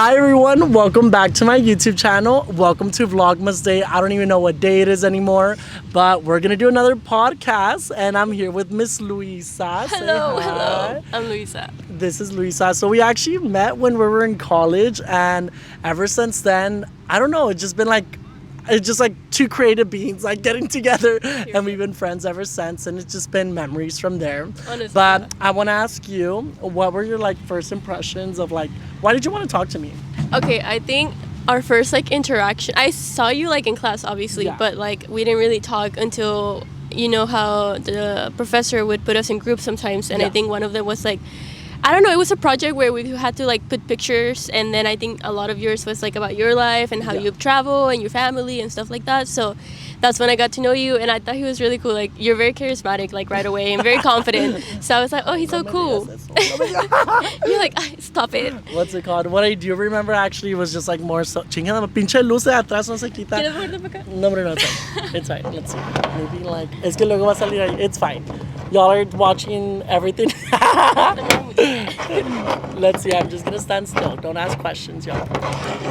Hi everyone, welcome back to my YouTube channel. Welcome to Vlogmas Day. I don't even know what day it is anymore, but we're gonna do another podcast and I'm here with Miss Luisa. Hello, I'm Luisa. This is Luisa. So we actually met when we were in college, and ever since then, I don't know, it's just like two creative beings like getting together, and we've been friends ever since, and it's just been memories from there. Honestly, but yeah. I want to ask you, what were your first impressions of why did you want to talk to me? Okay, I think our first interaction, I saw you in class obviously, Yeah. but we didn't really talk until how the professor would put us in groups sometimes, and Yeah. I think one of them was I don't know, it was a project where we had to put pictures, and then I think a lot of yours was about your life and how Yeah. you travel and your family and stuff like that. So that's when I got to know you, and I thought he was really cool. You're very charismatic right away and very confident. So I was like, oh, he's so cool. You're like, "Ah, stop it. What's it called? What I do remember actually was just more so. Chingada, pinche luz de atrás no se quita. ¿Quieres volver para acá? No, no, it's fine. It's fine. Let's see. Maybe es que luego va a salir ahí. It's fine. Y'all are watching everything. Let's see. I'm just gonna stand still. Don't ask questions, y'all.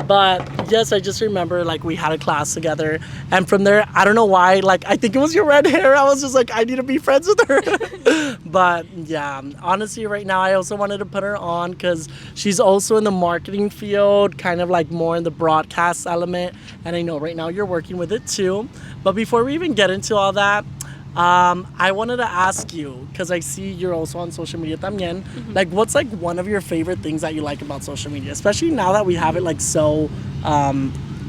But yes, I just remember we had a class together, and from there, I don't know why. I think it was your red hair. I was just I need to be friends with her. But yeah, honestly, right now, I also wanted to put her on because she's also in the marketing field, kind of more in the broadcast element. And I know right now you're working with it too. But before we even get into all that, I wanted to ask you, because I see you're also on social media también. What's one of your favorite things that you like about social media, especially now that we have it so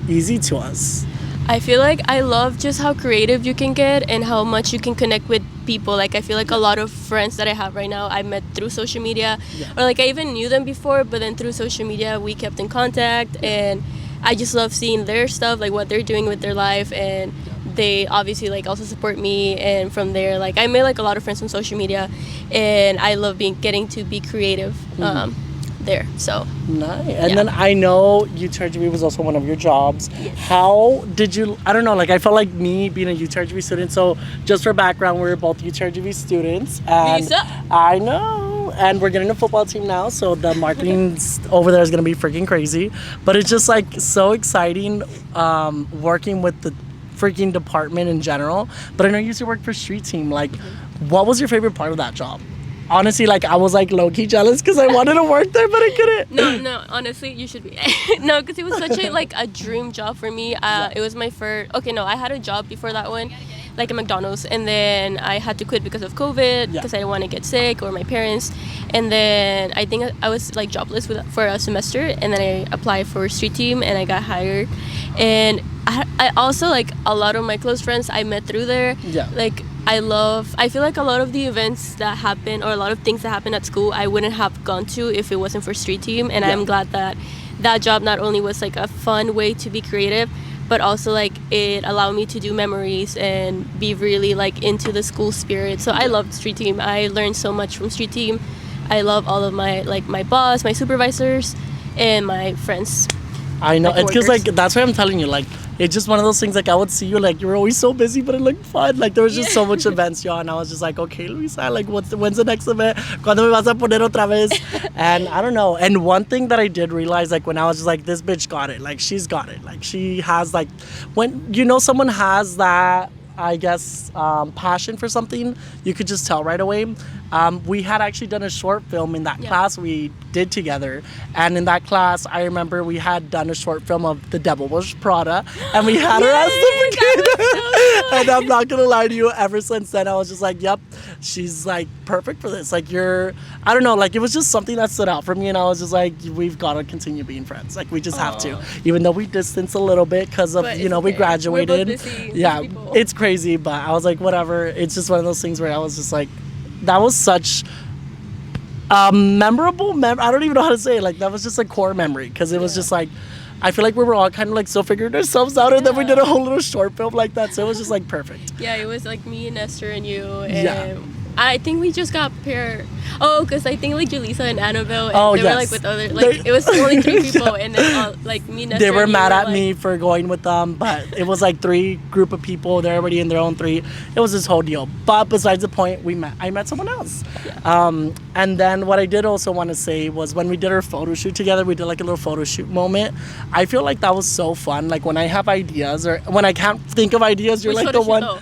easy to us? I feel I love just how creative you can get and how much you can connect with people. I feel a lot of friends that I have right now I met through social media, or I even knew them before, but then through social media we kept in contact, and I just love seeing their stuff, what they're doing with their life, and they obviously also support me, and from there I made a lot of friends from social media, and I love getting to be creative there. So nice. And then I know UTRGV was also one of your jobs. Yes. How did you, I don't know, I felt me being a UTRGV student, so just for background, we're both UTRGV students, and Lisa? I know, and we're getting a football team now, so the marketing over there is going to be freaking crazy, but it's just so exciting working with the freaking department in general. But I know you used to work for Street Team. What was your favorite part of that job? Honestly, I was low-key jealous because I wanted to work there, but I couldn't. No, honestly, you should be. No, because it was such a dream job for me. It was my first. Okay, no, I had a job before that one, at McDonald's, and then I had to quit because of COVID, because I didn't want to get sick or my parents. And then I think I was jobless for a semester, and then I applied for Street Team and I got hired. And I also a lot of my close friends I met through there. Yeah. I feel a lot of the events that happen, or a lot of things that happen at school, I wouldn't have gone to if it wasn't for Street Team. And I'm glad that that job not only was a fun way to be creative, but also it allowed me to do memories and be really into the school spirit. So I loved Street Team. I learned so much from Street Team. I love all of my my boss, my supervisors, and my friends. I know. It's because coworkers. that's why I'm telling you, it's just one of those things. I would see you, you were always so busy, but it looked fun. There was just so much events, y'all, and I was just okay, Luisa, when's the next event? ¿Cuándo me vas a poner otra vez? And I don't know. And one thing that I did realize, when I was just this bitch got it. She's got it. She has when someone has that, I guess, passion for something, you could just tell right away. We had actually done a short film in that class we did together, and in that class I remember we had done a short film of The Devil Wears Prada, and we had her as the freaking and I'm not gonna lie to you, ever since then I was just yep, she's perfect for this. You're, I don't know, it was just something that stood out for me, and I was just we've got to continue being friends. We just have to, even though we distanced a little bit because of we graduated. We're both busy people. It's crazy, but I was whatever. It's just one of those things where I was just that was such a memorable I don't even know how to say it. That was just a core memory, because it was just I feel we were all kind of still figuring ourselves out, and then we did a whole little short film that, so it was just perfect. Yeah, it was me and Esther and you, and I think we just got paired. Oh, because I think like Julissa and Annabelle, and Oh, they were yes. like with other, like it was only 3 people, and then like me, Nestor, They were and you mad at like, me for going with them, but it was like 3 group of people. They're already in their own 3. It was this whole deal. But besides the point, I met someone else. Yeah. And then what I did also want to say was when we did our photo shoot together, we did like a little photo shoot moment. I feel like that was so fun. Like when I have ideas or when I can't think of ideas, you're Which like photo the one. shoot,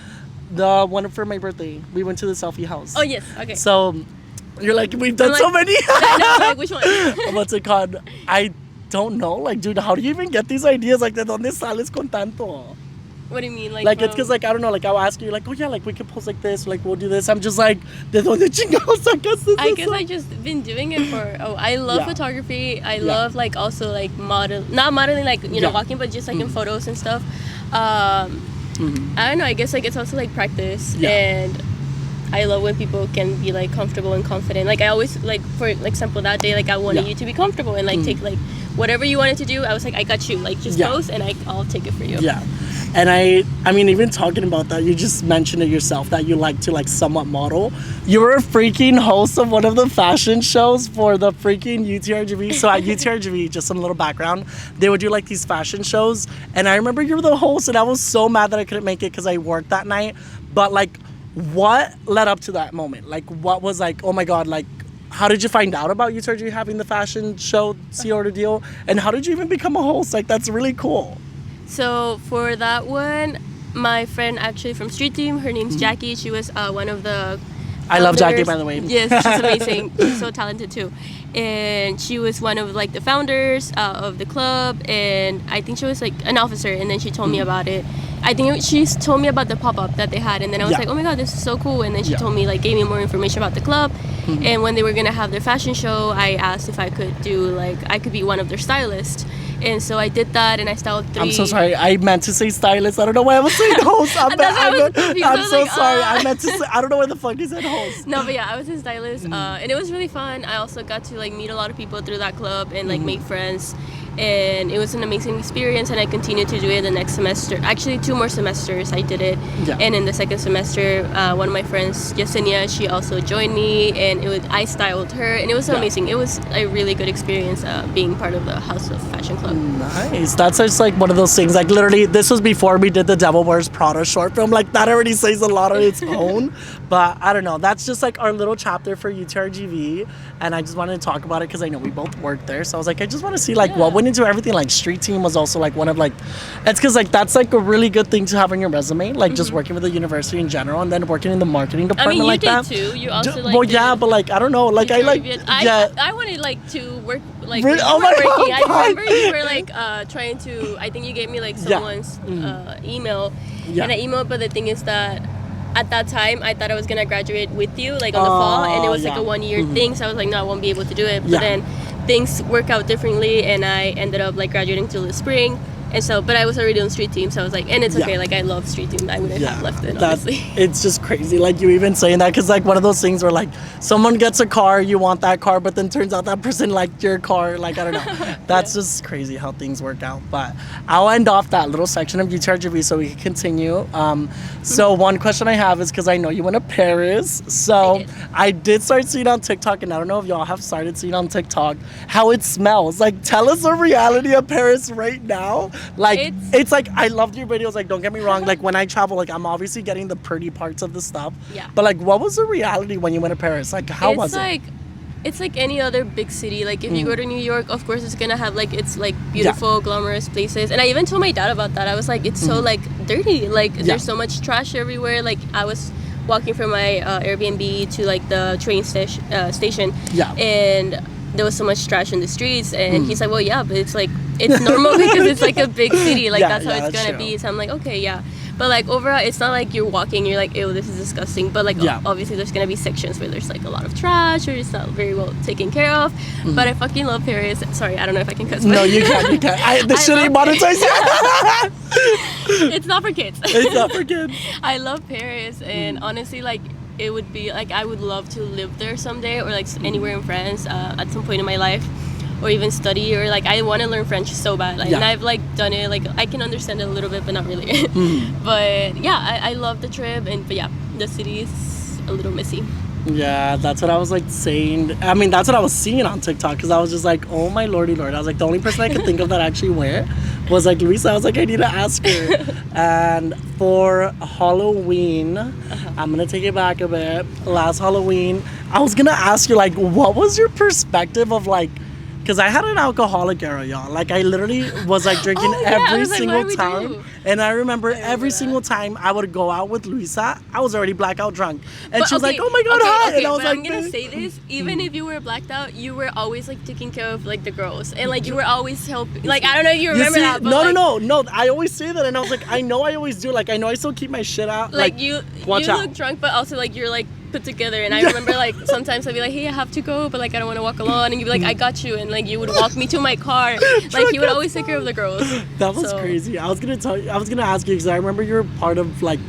though? The one for my birthday. We went to the selfie house. Oh yes, okay. So you're like, we've done I'm so like- many. I know, like which one? What's it called? I don't know. Like, dude, how do you even get these ideas? Like, ¿de dónde sales con tanto? What do you mean? Like, it's because, like, I don't know. Like, I'll ask you, like, oh, yeah, like, we could post like this. Like, we'll do this. I'm just like, ¿de dónde chingados sacas this? I guess I just been doing it for. Oh, I love Yeah. photography. I love like also like not modeling, like you know Yeah. walking, but just like in photos and stuff. I don't know. I guess like it's also like practice, Yeah. and I love when people can be like comfortable and confident. Like I always like for example that day, like I wanted Yeah. you to be comfortable and like take like whatever you wanted to do. I was like, I got you. Like just Yeah. post and I'll take it for you. Yeah. And I mean, even talking about that, you just mentioned it yourself that you like to like somewhat model. You were a freaking host of one of the fashion shows for the freaking UTRGV. So at UTRGV, just some little background, they would do like these fashion shows. And I remember you were the host and I was so mad that I couldn't make it because I worked that night. But like, what led up to that moment? Like, what was like, oh my God, like, how did you find out about UTRGV having the fashion show sort deal? And how did you even become a host? Like, that's really cool. So for that one, my friend actually from Street Team, her name's Jackie. She was one of the. I love Jackie, founders. by the way. Yes, she's amazing. She's so talented too, and she was one of like the founders of the club, and I think she was like an officer. And then she told me about it. I think she told me about the pop up that they had, and then I was Yeah. like, oh my God, this is so cool. And then she Yeah. told me like gave me more information about the club, and when they were gonna have their fashion show, I asked if I could do like I could be one of their stylists. And so I did that, and I styled 3. I'm so sorry. I meant to say stylist. I don't know why I was saying host. That's why I was confused. I I'm was so like, sorry. I meant to say. I don't know why the fuck you said host. No, but yeah, I was his stylist, and it was really fun. I also got to like meet a lot of people through that club and like make friends, and it was an amazing experience. And I continued to do it the next semester. Actually, 2 more semesters I did it, Yeah. and in the second semester, one of my friends, Yesenia, she also joined me, and I styled her, and it was Yeah. amazing. It was a really good experience being part of the House of Fashion Club. Nice. That's just like one of those things. Like literally, this was before we did the Devil Wears Prada short film. Like that already says a lot on its own. But I don't know. That's just like our little chapter for UTRGV, and I just wanted to talk about it because I know we both worked there. So I was like, I just want to see like what went into everything. Like Street Team was also like one of like, it's because like that's like a really good thing to have on your resume. Like just working with the university in general, and then working in the marketing I department mean, you like did that. too. You also like. Well, did yeah, but like I don't know. Like I like I wanted like to work like Really? when Oh you my were God, working. I God. remember you were like trying to. I think you gave me like someone's email, Yeah. and I emailed. But the thing is that at that time I thought I was gonna graduate with you like on the fall, and it was like yeah. a 1-year thing. So I was like, no, I won't be able to do it. But Yeah. then things work out differently, and I ended up like graduating till the spring. And so, but I was already on Street Team, so I was like, and it's Yeah. okay. Like I love Street Team. I wouldn't have left it That's, honestly. it's just crazy. Like you even saying that because like one of those things where like someone gets a car, you want that car, but then turns out that person liked your car. Like I don't know. That's just crazy how things work out. But I'll end off that little section of UTRGV so we can continue. So one question I have is because I know you went to Paris. So I did start seeing on TikTok, and I don't know if y'all have started seeing on TikTok how it smells. Like tell us the reality of Paris right now. Like it's like I loved your videos. Like don't get me wrong. Like when I travel, like I'm obviously getting the pretty parts of the stuff. Yeah. But like, what was the reality when you went to Paris? Like how was it? It's like any other big city. Like if you go to New York, of course it's gonna have like it's like beautiful, glamorous places. And I even told my dad about that. I was like, it's so like dirty. Like there's so much trash everywhere. Like I was walking from my Airbnb to like the train station. Yeah. And there was so much trash in the streets, and he's like, well, yeah, but it's like it's normal because it's like a big city. Like that's how it's gonna be. So I'm like, okay, yeah. But like overall, it's not like you're walking, you're like, ew, this is disgusting. But like obviously, there's gonna be sections where there's like a lot of trash or it's not very well taken care of. But I fucking love Paris. Sorry, I don't know if I can cuss. No, you can't. You can't. This shouldn't monetize you. It's not for kids. It's not for kids. I love Paris, and honestly, like it would be like I would love to live there someday, or like anywhere in France at some point in my life, or even study, or like I want to learn French so bad. Like, and I've like done it. Like I can understand it a little bit, but not really. But yeah, I love the trip, but yeah, the city is a little messy. Yeah, that's what I was like saying. I mean, that's what I was seeing on TikTok because I was just like, oh my lordy lord. I was like, the only person I could think of that actually went was like Luisa. I was like, I need to ask her. And for Halloween, I'm gonna take it back a bit. Last Halloween, I was gonna ask you like, what was your perspective of like, because I had an alcoholic era, y'all. Like I literally was like drinking every single time. And I remember every single time I would go out with Luisa, I was already blackout drunk. And she was like, oh my God, hi. And I was like, I'm going to say this, even if you were blacked out, you were always like taking care of like the girls. And like you were always helping. Like, I don't know if you remember that. But No. I always say that. And I was like, I know I always do. Like, I know I still keep my shit out. Like you look drunk, but also like you're like put together. And I remember like sometimes I'd be like, hey, I have to go, but like I don't want to walk alone. And you'd be like, I got you. And like you would walk me to my car. Like you would always take care of the girls. That was crazy. I was gonna ask you because I remember you were part of like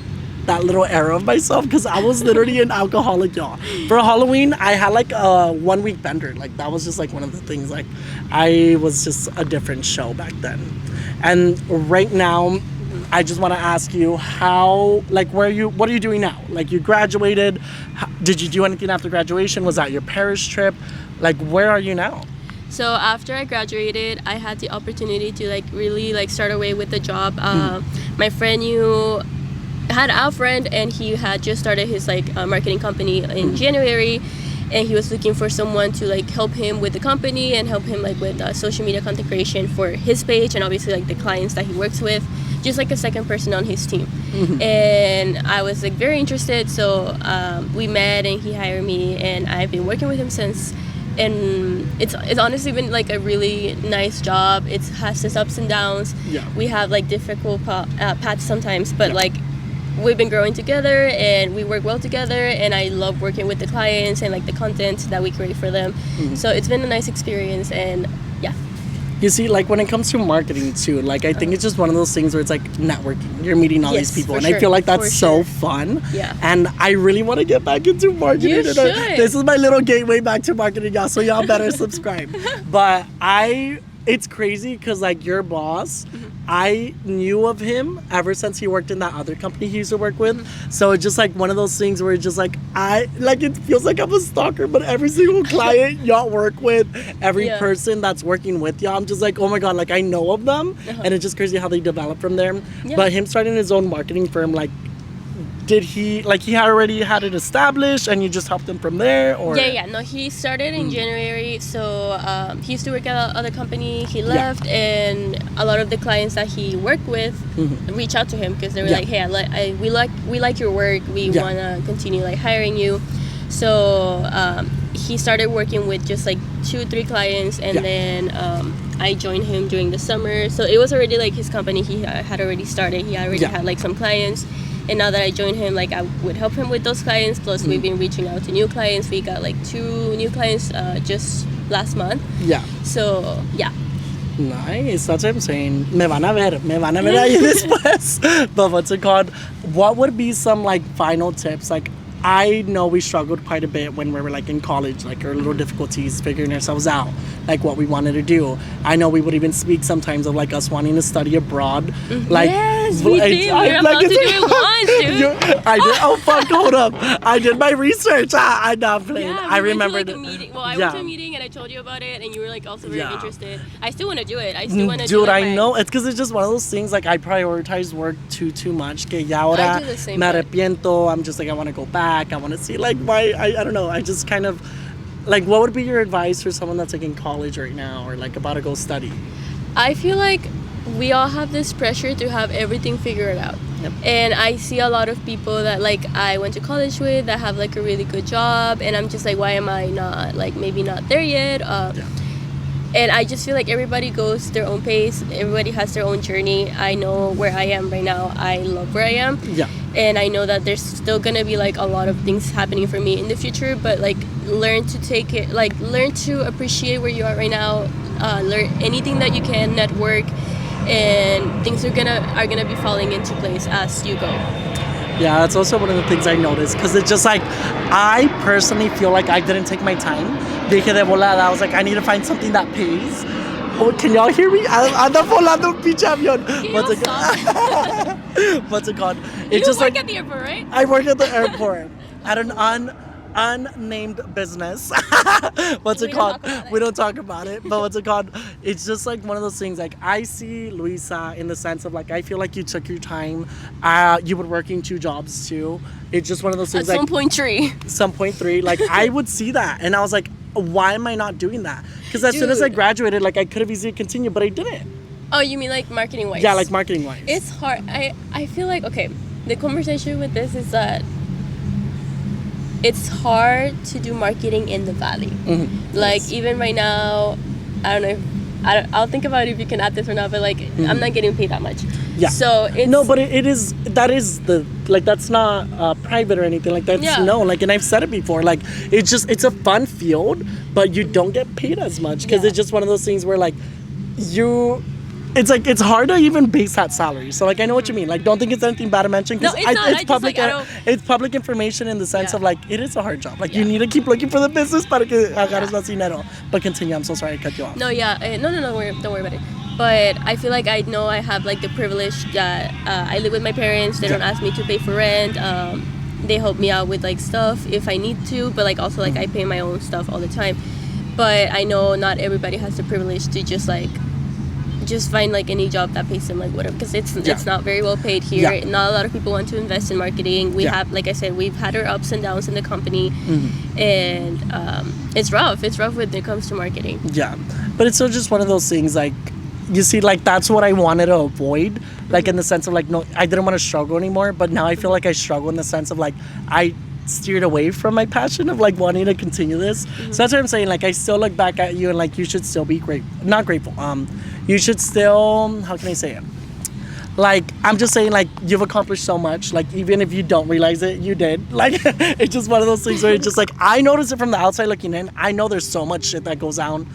that little era of myself because I was literally an alcoholic, y'all. For Halloween, I had like a 1 week bender. Like that was just like one of the things. Like I was just a different show back then. And right now, I just want to ask you how, like, what are you doing now? Like you graduated. Did you do anything after graduation? Was that your Paris trip? Like where are you now? So after I graduated, I had the opportunity to like really like start away with the job. My friend had a friend and he had just started his like marketing company in January, and he was looking for someone to like help him with the company and help him like with social media content creation for his page and obviously like the clients that he works with, just like a second person on his team. And I was like very interested, so we met and he hired me and I've been working with him since. And it's honestly been like a really nice job. It has its ups and downs. We have like difficult paths sometimes, but like we've been growing together and we work well together, and I love working with the clients and like the content that we create for them. So it's been a nice experience. And yeah, you see, like when it comes to marketing too, like I think it's just one of those things where it's like networking. You're meeting all these people, and I feel like that's so fun. And I really want to get back into marketing. You should. This is my little gateway back to marketing, y'all. So y'all better subscribe. But it's crazy because like your boss, I knew of him ever since he worked in that other company he used to work with. So it's just like one of those things where it's just like it feels like I'm a stalker, but every single client y'all work with, every person that's working with y'all, I'm just like, oh my God, like I know of them. And it's just crazy how they develop from there. But him starting his own marketing firm, like did he already had it established and you just helped him from there, or? No, he started in January. So he used to work at another company. He left, and a lot of the clients that he worked with reached out to him because they were like, hey, we like your work. We want to continue like hiring you. So he started working with just like 2-3 clients, and then I joined him during the summer. So it was already like his company. He had already started. He already had like some clients. And now that I joined him, like I would help him with those clients. Plus, we've been reaching out to new clients. We got like 2 new clients just last month. So, yeah. Nice. That's what I'm saying. Me van a ver ahí después. But what's it called? What would be some like final tips? Like I know we struggled quite a bit when we were like in college, like our little difficulties figuring ourselves out, like what we wanted to do. I know we would even speak sometimes of like us wanting to study abroad. Like yes, we did. We were about to do it once, dude. I did. Oh fuck! Hold up. I did my research. I'm not playing. Yeah, I remember like a meeting. Well, I went to a meeting and I told you about it, and you were like also very interested. I still want to do it. I still want to do it. Dude, I know. It's because it's just one of those things. Like I prioritize work too much. Que ya ahora me arrepiento. I'm just like I want to go back. I want to see like why. I don't know. I just kind of like. What would be your advice for someone that's like in college right now or like about to go study? I feel like we all have this pressure to have everything figured out. And I see a lot of people that like I went to college with that have like a really good job, and I'm just like, why am I not like maybe not there yet? And I just feel like everybody goes their own pace. Everybody has their own journey. I know where I am right now. I love where I am. And I know that there's still gonna be like a lot of things happening for me in the future, but like learn to take it, like learn to appreciate where you are right now. Learn anything that you can, network, and things are gonna be falling into place as you go. Yeah, that's also one of the things I noticed, because it's just like I personally feel like I didn't take my time. Dije de volada, I was like, I need to find something that pays. Oh, can y'all hear me? Anda volando un pinche avión. What's it called? What's it called? You work at the airport, right? I work at the airport. at an unnamed business. What's it We don't called? talk about it. We don't talk about it. But what's it called? It's just like one of those things. Like I see Luisa in the sense of like I feel like you took your time. You were working 2 jobs too. It's just one of those At things. Like some point, tree. some point 3. Like I would see that, and I was like, why am I not doing that? Because as soon as I Dude. graduated, like I could have easily continued, but I didn't. Oh, you mean like marketing wise? Yeah, like marketing wise. It's hard. I feel like, okay, the conversation with this is that it's hard to do marketing in the valley. Mm-hmm. Like even right now, I don't know. I'll think about it if you can add this or not. But like, I'm not getting paid that much. Yeah. So it's No, but it is, that is the, like, that's not private or anything. Like, that's Yeah. known. Like, and I've said it before. Like, it's a fun field, but you don't get paid as much because Yeah. it's just one of those things where, like, it's like, it's hard to even base that salary. So, like, I know what you mean. Like, don't think it's anything bad to mention. 'Cause No, it's not. I just, public, like, I don't- it's public information in the sense Yeah. of, like, it is a hard job. Like, you Yeah. need to keep looking for the business para que agarres más dinero. But continue. I'm so sorry I cut you off. No, yeah, no, don't worry about it. But I feel like I know I have like the privilege that I live with my parents. They don't Yeah. ask me to pay for rent. They help me out with like stuff if I need to. But like also like I pay my own stuff all the time. But I know not everybody has the privilege to just find like any job that pays them like whatever, because it's not very well paid here. Yeah. Not a lot of people want to invest in marketing. We Yeah. have, like I said, we've had our ups and downs in the company, and it's rough. It's rough when it comes to marketing. Yeah, but it's still just one of those things, like, you see, like, that's what I wanted to avoid, like, in the sense of, like, no, I didn't want to struggle anymore, but now I feel like I struggle in the sense of, like, I steered away from my passion of, like, wanting to continue this. So that's what I'm saying, like, I still look back at you and, like, you should still be not grateful, you should still, how can I say it? Like, I'm just saying, like, you've accomplished so much. Like, even if you don't realize it, you did. Like, it's just one of those things where it's just like, I notice it from the outside looking in. I know there's so much shit that goes on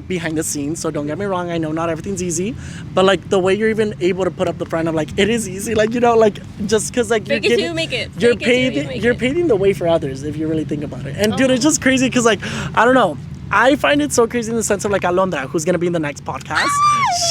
behind the scenes. So don't get me wrong. I know not everything's easy. But, like, the way you're even able to put up the front of, like, it is easy. Like, you know, like, just because, like, Fake it till you make it. You're Fake it till you make you're it. paving the way for others if you really think about it. And, dude, Oh. it's just crazy because, like, I don't know. I find it so crazy in the sense of, like, Alondra, who's going to be in the next podcast.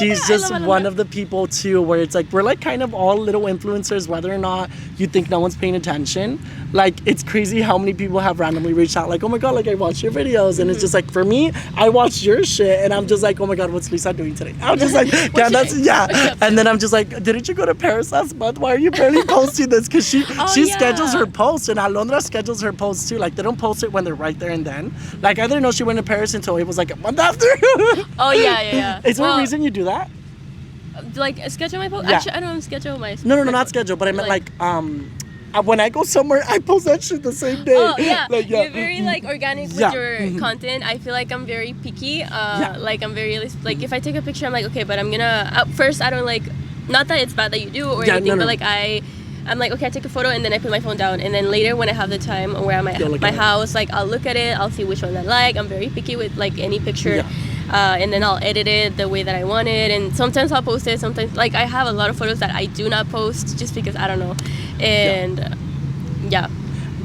She's I just love one Alondra. of the people, too, where it's like, we're, like, kind of all little influencers, whether or not you think no one's paying attention. Like, it's crazy how many people have randomly reached out, like, oh, my God, like, I watched your videos. And it's just, like, for me, I watched your shit, and I'm just like, oh, my God, what's Lisa doing today? I'm just like, yeah, that's, yeah. And then I'm just like, didn't you go to Paris last month? Why are you barely posting this? Because she yeah. schedules her posts, and Alondra schedules her posts, too. Like, they don't post it when they're right there and then. Like, I didn't know she went to Paris until it was, like, a month after. Oh yeah. Is there Well, a reason you do that? like schedule my post? Yeah. Actually, I don't schedule my. No, my not post. schedule, but I meant like when I go somewhere, I post that shit the same day. Oh yeah. Like, yeah. You're very like organic with Yeah. your content. I feel like I'm very picky. Yeah. Like I'm very like if I take a picture, I'm like okay, but I'm gonna first I don't like, not that it's bad that you do or Yeah, anything, no. but like I'm like okay, I take a photo and then I put my phone down, and then later when I have the time or where I'm at You'll look my at it. house, like I'll look at it, I'll see which one I like. I'm very picky with like any picture. Yeah. And then I'll edit it the way that I want it, and sometimes I'll post it. Sometimes, like I have a lot of photos that I do not post just because I don't know, and yeah.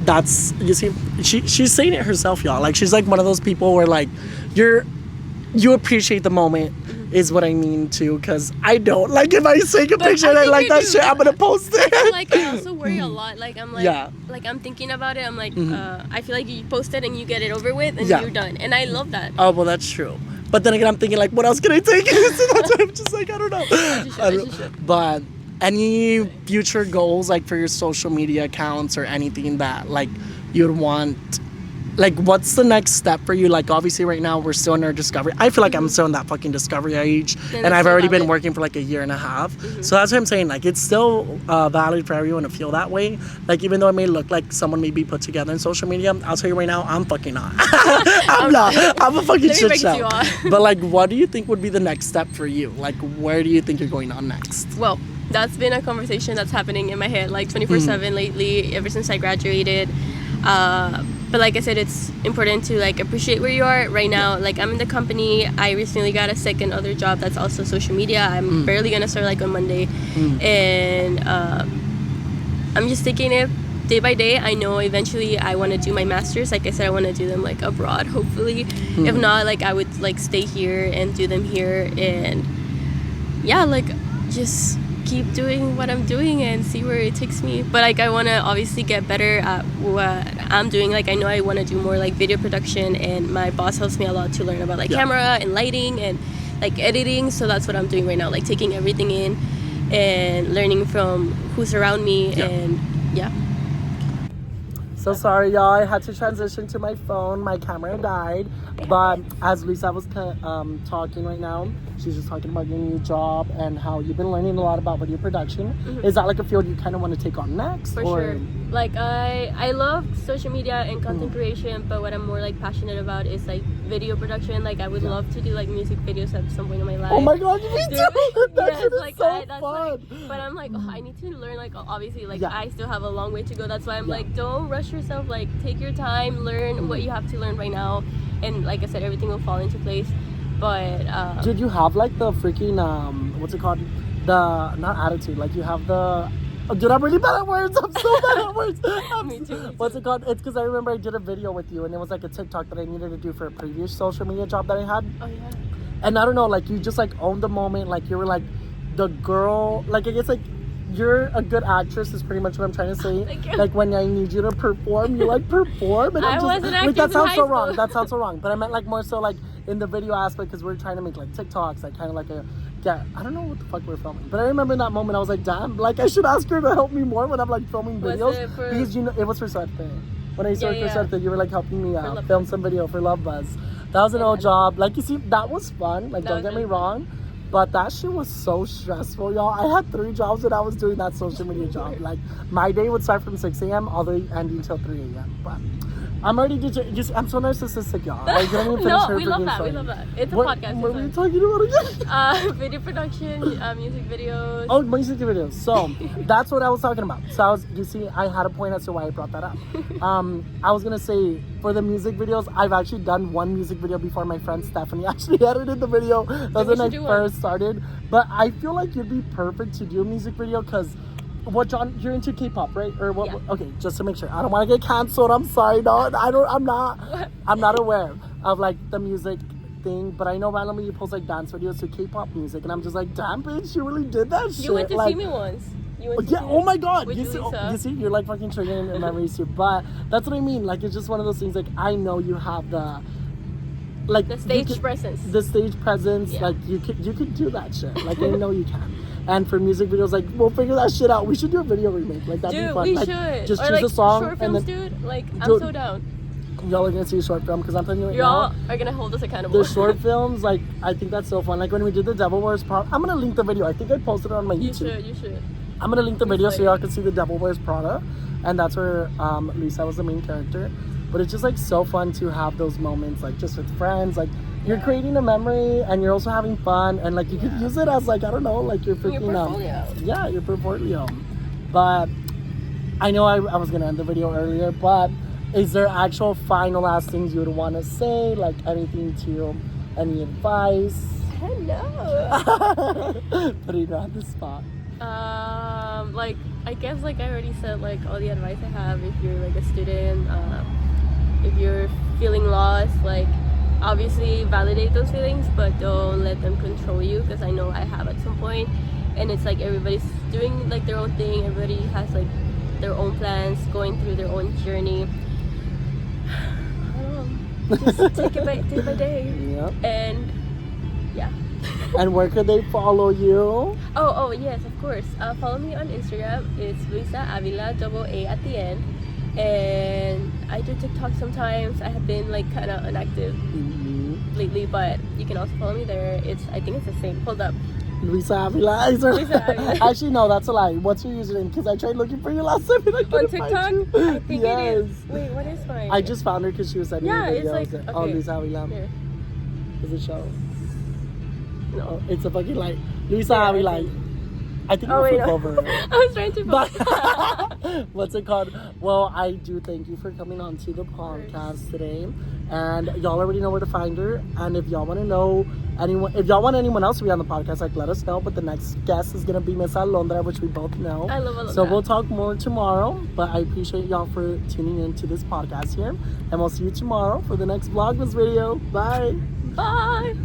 That's, you see, she's saying it herself, y'all. Like, she's like one of those people where like you appreciate the moment. Is what I mean too, because I don't. Like, if I take a But picture I and I think like you that do. shit, I'm gonna post it. Like I also worry a lot. Like I'm like, Yeah. like I'm thinking about it. I'm like, I feel like you post it and you get it over with and Yeah. you're done. And I love that. Oh, well, that's true. But then again, I'm thinking, like, what else can I take? So that's why I'm just like, I don't know. I don't know. But any future goals, like, for your social media accounts or anything that, like, you'd want, like, what's the next step for you? Like, obviously, right now, we're still in our discovery. I feel like I'm still in that fucking discovery age. Then And I I've feel already been valid. working for, like, a year and a half. So that's what I'm saying. Like, it's still valid for everyone to feel that way. Like, even though it may look like someone may be put together in social media, I'll tell you right now, I'm fucking not. I'm not. I'm a fucking Let me shit break it to show. you all. But, like, what do you think would be the next step for you? Like, where do you think you're going on next? Well, that's been a conversation that's happening in my head like 24/7 lately, ever since I graduated. But like I said, it's important to like appreciate where you are right now. Like I'm in the company. I recently got a second other job that's also social media. I'm barely gonna start like on Monday, and I'm just taking it day by day. I know eventually I want to do my masters. Like I said, I want to do them like abroad, hopefully. If not, like I would like stay here and do them here, and yeah, like just keep doing what I'm doing and see where it takes me. But like I want to obviously get better at what I'm doing. Like I know I want to do more like video production, and my boss helps me a lot to learn about like camera and lighting and like editing. So that's what I'm doing right now, like taking everything in and learning from who's around me. And so sorry, y'all. I had to transition to my phone. My camera died. But as Luisa was talking right now, she's just talking about your new job and how you've been learning a lot about video production. Is that like a field you kind of want to take on next? For sure. Like I love social media and content creation, but what I'm more like passionate about is like video production. Like I would love to do like music videos at some point in my life. Oh my god, me too! That's like, so that's fun. Like, but I'm like, I need to learn. Like obviously, like I still have a long way to go. That's why I'm like, don't rush yourself. Like take your time, learn what you have to learn right now, and like I said, everything will fall into place. But did you have like the freaking what's it called? The not attitude. Like you have the. Oh, dude, I'm really bad at words. I'm so bad at words. Me too. What's it called? It's because I remember I did a video with you, and it was like a TikTok that I needed to do for a previous social media job that I had. Oh yeah. And I don't know, like you just like owned the moment. Like you were like the girl. Like I guess like you're a good actress is pretty much what I'm trying to say. Thank you. Like when I need you to perform, you like perform. And I was an actress that sounds in so high wrong. school. That sounds so wrong. But I meant like more so like in the video aspect because we're trying to make like TikToks, like kind of like a. Yeah, I don't know what the fuck we're filming, but I remember in that moment I was like, damn, like I should ask her to help me more when I'm like filming videos. Because you know, it was for Suerte. When I used to work for Suerte, you were like helping me film some video for Love Buzz. That was an old job. Like you see, that was fun. Like don't get me wrong, but that shit was so stressful, y'all. I had 3 jobs when I was doing that social media job. Like my day would start from 6 a.m. all the way ending until 3 a.m. But I'm already just I'm so narcissistic, y'all. Like, you don't even finish her we love that. story. We love that. It's a podcast. What were we talking about again? Video production, music videos. Oh, music videos. So that's what I was talking about. So you see, I had a point as to why I brought that up. I was gonna say for the music videos, I've actually done one music video before. My friend Stephanie actually edited the video. That was when I first started. But I feel like you'd be perfect to do a music video because. What genre you're into? K-pop, right? Or what? Yeah. Okay, just to make sure. I don't want to get canceled. I'm sorry, no. I'm not aware of like the music thing. But I know randomly you post like dance videos to K-pop music, and I'm just like, damn, bitch, you really did that shit. You went to like, see me once. Oh my god. You see, you're like fucking triggering memories too. But that's what I mean. Like it's just one of those things. Like I know you have the. Like the stage presence. The stage presence. Yeah. Like you could do that shit. Like I know you can. And for music videos, like we'll figure that shit out. We should do a video remake. Like that'd be fun. We like, should. Just or choose like a song short films, and then, dude. Like I'm so down. Y'all are gonna see a short film because I'm telling you right Y'all now. are gonna hold us accountable. The short films, like I think that's so fun. Like when we did the Devil Wears Prada, I'm gonna link the video. I think I posted it on my YouTube. You should. I'm gonna link the video so y'all can see the Devil Wears Prada, and that's where Luisa was the main character. But it's just like so fun to have those moments, like just with friends, like. You're creating a memory and you're also having fun and like you could use it as like I don't know like your freaking your portfolio. Your portfolio. But I know I was gonna end the video earlier, but is there actual final last things you would want to say, like anything to any advice? Hello. Putting her on the spot. Like I guess like I already said like all the advice I have if you're like a student, if you're feeling lost, like obviously validate those feelings but don't let them control you because I know I have at some point and it's like everybody's doing like their own thing, everybody has like their own plans, going through their own journey. I don't know, just take it day by day. Yep. And yeah. And where could they follow you? Oh yes, of course. Follow me on Instagram. It's Luisa Avila, AA at the end. And I do TikTok sometimes. I have been like kind of inactive lately, but you can also follow me there. I think it's the same. Hold up. Luisa Avila. Luisa Avila. Actually, no, that's a lie. What's your username? Because I tried looking for you last time and I couldn't on TikTok? find you. I think it is. Wait, what is mine? I just found her because she was sending me videos. It's like, okay. Oh, Luisa Avila. Here. Does it show? No. Oh, it's a fucking light. Luisa Avila. I think wait, flip over. I was trying to. What's it called? Well, I do thank you for coming on to the podcast today. And y'all already know where to find her. And if y'all want to know if y'all want anyone else to be on the podcast, like let us know. But the next guest is gonna be Miss Alondra, which we both know. I love Alondra. So we'll talk more tomorrow. But I appreciate y'all for tuning into this podcast here. And we'll see you tomorrow for the next Vlogmas video. Bye. Bye.